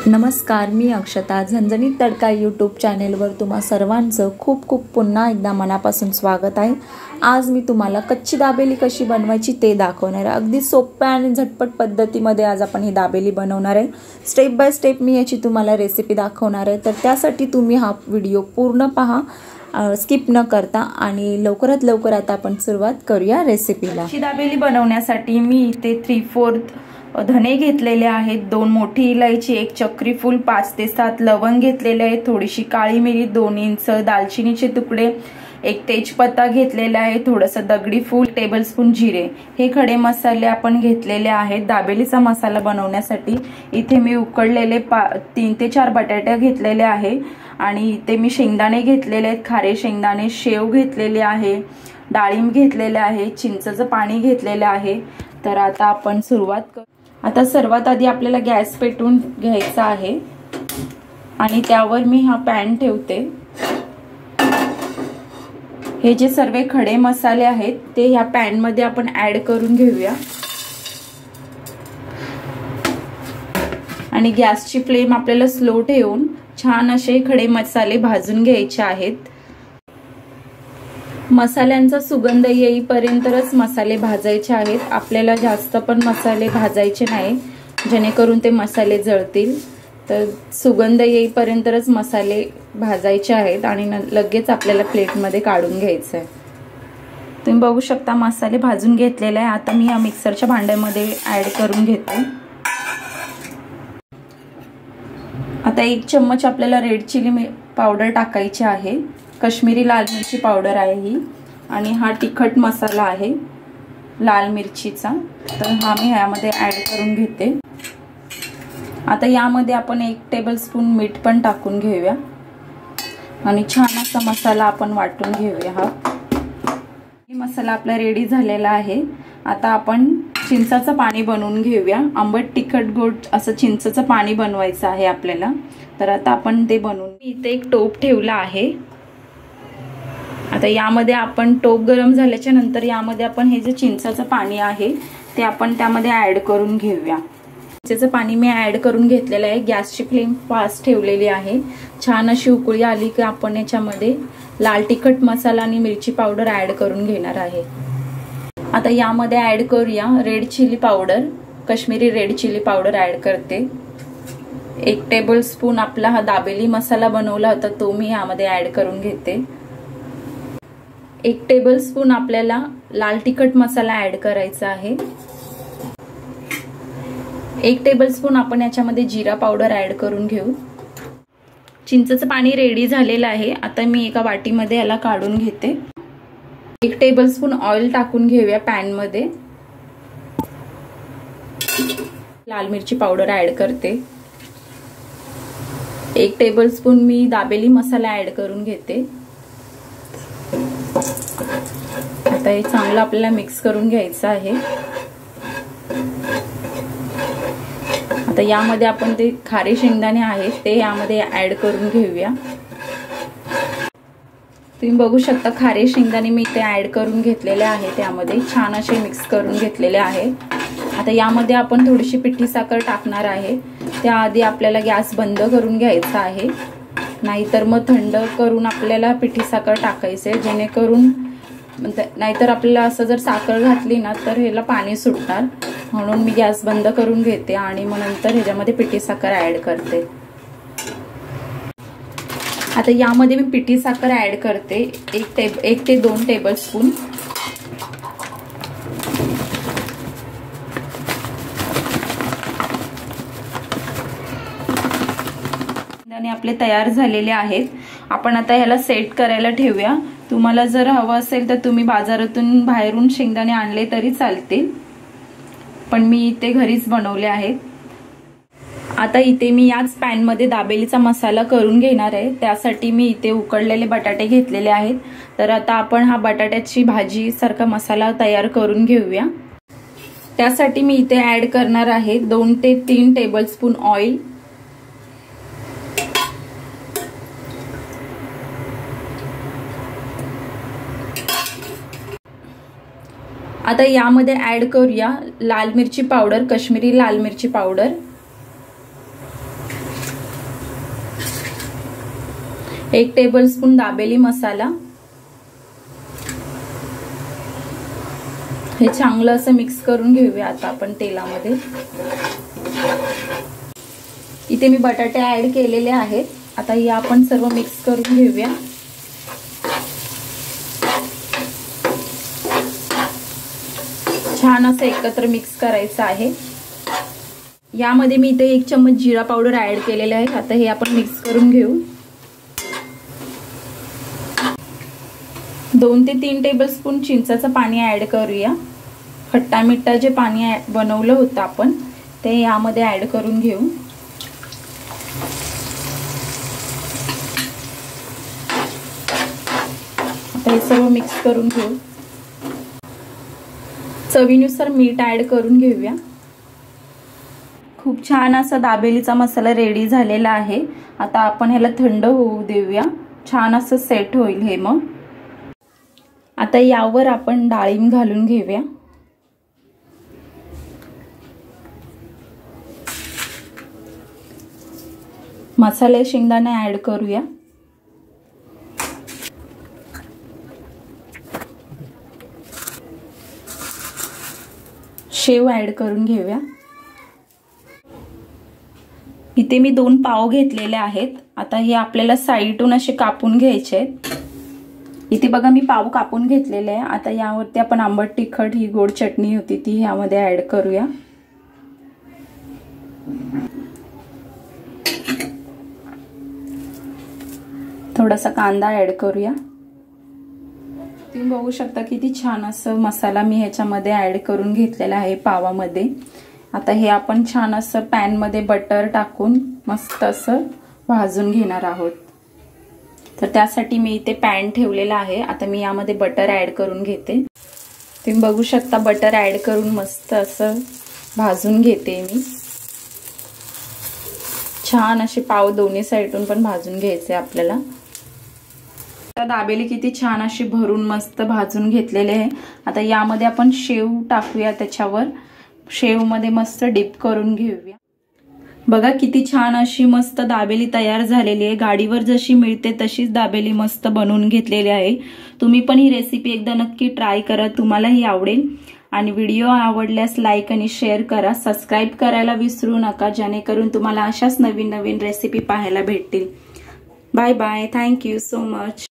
नमस्कार, मी अक्षता. झणझणीत तडका यूट्यूब चॅनेलवर तुम्हा सर्वांचं खूप खूप पुन्हा एकदा मनापासून स्वागत आहे. आज मी तुम्हाला कच्ची दाबेली कशी बनवायची ते दाखवणार आहे. अगदी सोप्या आणि झटपट पद्धतीमध्ये आज आपण ही दाबेली बनवणार आहे. स्टेप बाय स्टेप मी याची तुम्हाला रेसिपी दाखवणार आहे. तर त्यासाठी तुम्ही हा व्हिडिओ पूर्ण पहा, स्किप न करता. आणि लवकरात लवकर आता आपण सुरुवात करूया रेसिपीला. कच्ची दाबेली बनवण्यासाठी मी इथे 3/4 धने घेतलेले आहेत, 2 मोठी इलायची, 1 चक्री फूल, 5 ते 7 लवंग घेतलेले आहेत, थोडीशी काळी मिरी, 2 इंच दालचिनीचे तुकडे, 1 तेजपत्ता घेतलेला आहे, थोडंसं दगडी फूल, टेबलस्पून जिरे, हे खडे मसाले आपण घेतलेले आहेत. दाबेलीचा मसाला बनवण्यासाठी इथे मी उकडलेले 3 ते 4 बटाटे घेतलेले आहे आणि इथे मी शेंगदाणे घेतलेले आहेत, खारे शेंगदाणे, शेव घेतलेले आहे, डाळिंब घेतलेले आहे, चिंचेचं पाणी घेतलेलं आहे. तर आता आपण सुरुवात करू. आता सर्वात आधी आपल्याला गॅस पेटवून घ्यायचा आहे आणि त्यावर मी हा पॅन ठेवते. हे जे सर्व खडे मसाले आहेत ते ह्या पॅन मध्ये आपण ऍड करून घेऊया आणि गॅसची फ्लेम आपल्याला स्लो ठेवून छान असे खडे मसाले भाजून घ्यायचे आहेत. मसाल्यांचा सुगंध येईपर्यंतच मसाले भाजायचे आहेत. आपल्याला जास्त पण मसाले भाजायचे नाही, जेणेकरून ते मसाले जळतील. तर सुगंध येईपर्यंतच मसाले भाजायचे आहेत आणि लगेच आपल्याला प्लेटमध्ये काढून घ्यायचं आहे. तुम्ही बघू शकता मसाले भाजून घेतलेले आहे. आता मी या मिक्सरच्या भांड्यामध्ये ऍड करून घेते. आता 1 चम्मच आपल्याला रेड चिली पावडर टाकायची आहे. काश्मीरी लाल मिरची पावडर आहे ही, आणि हा तिखट मसाला आहे लाल मिरचीचा, तर हा मी यामध्ये ऍड करून घेते. आता यामध्ये आपण 1 टेबलस्पून मीठ पण टाकून घेऊया आणि छान असा मसाला आपण वाटून घेऊया. हा मसाला आपला रेडी झालेला आहे. आता आपण चिंचाचं पाणी बनवून घेऊया. आंबट तिखट गोड असं चिंचेचं पाणी बनवायचं आहे आपल्याला. तर आता आपण ते बनवून, इथे एक टोप ठेवला आहे. आता यामध्ये आपण टोप गरम झाल्याच्या नंतर यामध्ये आपण हे जे चिंचाचं पाणी आहे ते आपण त्यामध्ये ऍड करून घेऊया. चिंचेचं पाणी मी ऍड करून घेतलेलं आहे. गॅसची फ्लेम फास्ट ठेवलेली आहे. छान अशी उकळी आली की आपण याच्यामध्ये लाल तिखट मसाला आणि मिरची पावडर ऍड करून घेणार आहे. आता यामध्ये ऍड करूया red chilli powder, Kashmiri red chilli powder add करते. 1 टेबलस्पून आपला हा दाबेली मसाला बनवला होता तो मी यामध्ये ऍड करून घेते. 1 टेबलस्पून आपल्याला लाल तिखट मसाला ऍड करायचा आहे. 1 टेबलस्पून आपण याच्यामध्ये जिरा पावडर ऍड करून घेऊ. चिंचेचं पाणी रेडी झालेलं आहे. आता मी एका वाटीमध्ये याला काढून घेते. 1 टेबलस्पून ऑइल टाकून घेऊया पॅन मध्ये. लाल मिरची पावडर ऍड करते. 1 टेबलस्पून मी दाबेली मसाला ऍड करून घेते. आता हे चांगलं आपल्याला मिक्स करून घ्यायचं आहे. आता यामध्ये आपण ते खारे शेंगदाणे आहेत ते यामध्ये ऍड करून घेऊया. तुम्ही बघू शकता खारे शेंगदाणे मी इथे ऍड करून घेतलेले आहे. त्यामध्ये छान असे मिक्स करून घेतलेले आहे. आता यामध्ये आपण थोडीशी पिठी साखर टाकणार आहे. त्याआधी आपल्याला गॅस बंद करून घ्यायचा आहे, नाहीतर मग थंड करून आपल्याला पिठी साखर टाकायचे, जेणेकरून नाहीतर आपल्याला असं जर साखर घातली ना तर ह्याला पाणी सुटणार. म्हणून मी गॅस बंद करून घेते आणि मग नंतर ह्याच्यामध्ये पिठी साखर ऍड करते. आता यामध्ये मी पिठी साखर ऍड करते 1 ते 2 टेबलस्पून. आणि आपले तयार झालेले आहेत. आपण आता ह्याला सेट करायला ठेवूया. तुम्हाला जर हवं असेल तर तुम्ही बाजारातून बाहेरून शेंगदाणे आणले तरी चालतील, पण मी इथे घरीच बनवले आहेत. आता इथे मी याच पॅन मध्ये दाबेलीचा मसाला करून घेणार आहे. त्यासाठी मी इथे उकडलेले बटाटे घेतलेले आहेत. तर आता आपण हा बटाट्याची भाजी सारखा मसाला तयार करून घेऊया. त्यासाठी मी इथे ऍड करणार आहे 2 ते 3 टेबलस्पून ऑइल. आता यामध्ये ऍड करूया लाल मिरची पावडर, काश्मीरी लाल मिरची पावडर. 1 टेबलस्पून दाबेली मसाला। हे चांगलं असं मिक्स करून घेऊया आता आपण तेलामध्ये। इथे मी बटाटे ऍड केलेले आहेत, आता हे आपण सर्व मिक्स करून घेऊया। छान असं एकत्र मिक्स करायचं आहे। यामध्ये मी इथे 1 चम्मच जिरा पावडर ऍड केलेला आहे, आता हे आपण मिक्स करून घेऊ। 2 ते 3 टेबलस्पून चिंचाचं पाणी ऍड करूया। खट्टा मिठा जे पाणी बनवलं होतं आपण ते यामध्ये ऍड करून घेऊ। आता हे सर्व मिक्स करून घेऊ। चवीनुसार मीठ ऍड करून घेऊया। खूप छान असा दाबेलीचा मसाला रेडी झालेला आहे। आता आपण ह्याला थंड होऊ देऊया, छान असं सेट होईल हे। मग आता यावर आपण डाळिंब घालून घेऊया। मसाले शेंगदाणे ऍड करूया। शेव ऍड करून घेऊया। इथे मी 2 पाव घेतलेले आहेत, आता हे आपल्याला साईडून असे कापून घ्यायचे आहेत। इथे बघा मी पाव कापून घेतलेले आहे। आता यावरती आपण आंबट तिखट ही गोड चटणी होती ती यामध्ये ऍड करूया। थोडासा कांदा ऍड करूया। तुम्ही बघू शकता किती छान असं मसाला मी ह्याच्यामध्ये ऍड करून घेतलेला आहे पावामध्ये। आता हे आपण छान असं पॅन मध्ये बटर टाकून मस्त असं भाजून घेणार आहोत। तर त्यासाठी मी इथे पॅन ठेवलेला आहे, आता मी यामध्ये बटर ऍड करून घेते। तुम्ही बघू शकता बटर ऍड करून मस्त असं भाजून घेते मी। छान असे पाव दोन्ही साईडून पण भाजून घ्यायचे आपल्याला। दाबेली किती छान अशी भरून मस्त भाजून घेतलेले आहे। आता यामध्ये आपण शेव टाकूया, त्याच्यावर शेव मध्ये मस्त डिप करून घेऊया। बघा किती छान अशी मस्त दाबेली तयार झालेली आहे। गाडीवर जशी मिळते तशीच दाबेली मस्त बनवून घेतलेली आहे। तुम्ही पण ही रेसिपी एकदा नक्की ट्राय करा, तुम्हालाही आवडेल। आणि व्हिडिओ आवडल्यास लाईक आणि शेअर करा, सबस्क्राईब करायला विसरू नका, जेणेकरून तुम्हाला अशाच नवीन नवीन रेसिपी पाहायला भेटतील। Bye bye, thank you so much.